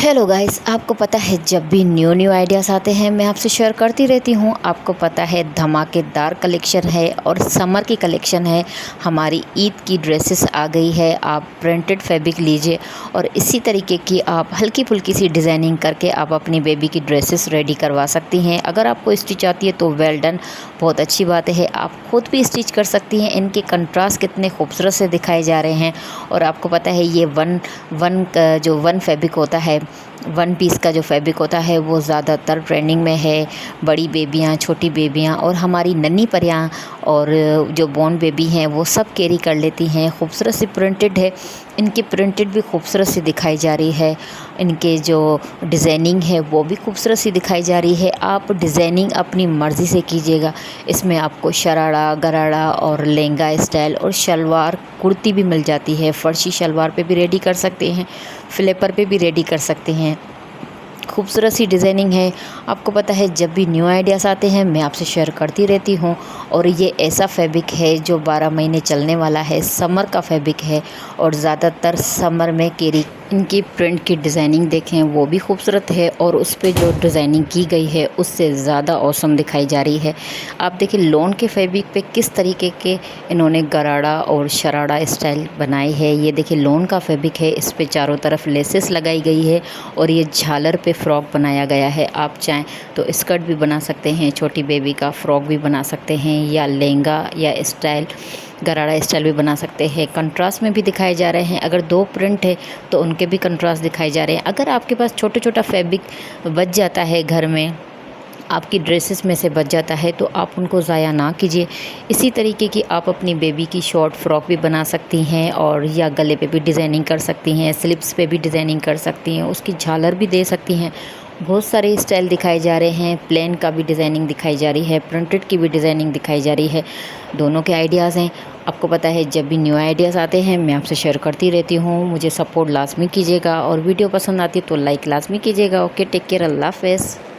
Hello guys, आपको पता है जब भी न्यू आइडियाज़ आते हैं मैं आपसे शेयर करती रहती हूँ। आपको पता है धमाकेदार कलेक्शन है और समर की कलेक्शन है। हमारी ईद की ड्रेसेस आ गई है। आप प्रिंटेड फैब्रिक लीजिए और इसी तरीके की आप हल्की फुल्की सी डिज़ाइनिंग करके आप अपनी बेबी की ड्रेसेस रेडी करवा सकती हैं। अगर आपको स्टिच आती है तो वेल डन, बहुत अच्छी बात है। आप खुद भी स्टिच कर सकती हैं। इनके कंट्रास्ट कितने खूबसूरत से दिखाए जा रहे हैं। और आपको पता है ये वन फैब्रिक होता है, वन पीस का जो फैब्रिक होता है वो ज़्यादातर ट्रेंडिंग में है। बड़ी बेबियाँ, छोटी बेबियाँ और हमारी नन्ही परियाँ और जो बॉर्न बेबी हैं वो सब कैरी कर लेती हैं। खूबसूरत सी प्रिंटेड है, इनकी प्रिंटेड भी खूबसूरत सी दिखाई जा रही है। इनके जो डिज़ाइनिंग है वो भी खूबसूरत सी दिखाई जा रही है। आप डिज़ाइनिंग अपनी मर्ज़ी से कीजिएगा। इसमें आपको शरारा, गरारा और लहंगा स्टाइल और शलवार कुर्ती भी मिल जाती है। फर्शी शलवार पे भी रेडी कर सकते हैं, फ्लेपर पे भी रेडी कर सकते हैं। खूबसूरत सी डिज़ाइनिंग है। आपको पता है जब भी न्यू आइडियाज़ आते हैं मैं आपसे शेयर करती रहती हूँ। और ये ऐसा फैब्रिक है जो 12 महीने चलने वाला है। समर का फैब्रिक है और ज़्यादातर समर में कैरी। इनकी प्रिंट की डिज़ाइनिंग देखें वो भी खूबसूरत है और उस पे जो डिज़ाइनिंग की गई है उससे ज़्यादा औसम दिखाई जा रही है। आप देखिए लॉन के फैब्रिक पे किस तरीके के इन्होंने गरारा और शरारा स्टाइल बनाई है। ये देखिए लॉन का फैब्रिक है, इस पे चारों तरफ लेसेस लगाई गई है और ये झालर पे फ्रॉक बनाया गया है। आप चाहें तो स्कर्ट भी बना सकते हैं, छोटी बेबी का फ्रॉक भी बना सकते हैं, या लहंगा या स्टाइल गरारा स्टाइल भी बना सकते हैं। कंट्रास्ट में भी दिखाए जा रहे हैं। अगर 2 प्रिंट है तो उनके भी कंट्रास्ट दिखाए जा रहे हैं। अगर आपके पास छोटा छोटा फैब्रिक बच जाता है घर में, आपकी ड्रेसेस में से बच जाता है तो आप उनको ज़ाया ना कीजिए। इसी तरीके की आप अपनी बेबी की शॉर्ट फ्रॉक भी बना सकती हैं और या गले पे भी डिज़ाइनिंग कर सकती हैं, स्लिप्स पे भी डिज़ाइनिंग कर सकती हैं, उसकी झालर भी दे सकती हैं। बहुत सारे स्टाइल दिखाए जा रहे हैं। प्लेन का भी डिज़ाइनिंग दिखाई जा रही है, प्रिंटेड की भी डिज़ाइनिंग दिखाई जा रही है। दोनों के आइडियाज़ हैं। आपको पता है जब भी न्यू आइडियाज़ आते हैं मैं आपसे शेयर करती रहती हूँ। मुझे सपोर्ट लाजमी कीजिएगा और वीडियो पसंद आती है तो लाइक लाजमी कीजिएगा। ओके, टेक केयर, अल्लाह हाफ़िज़।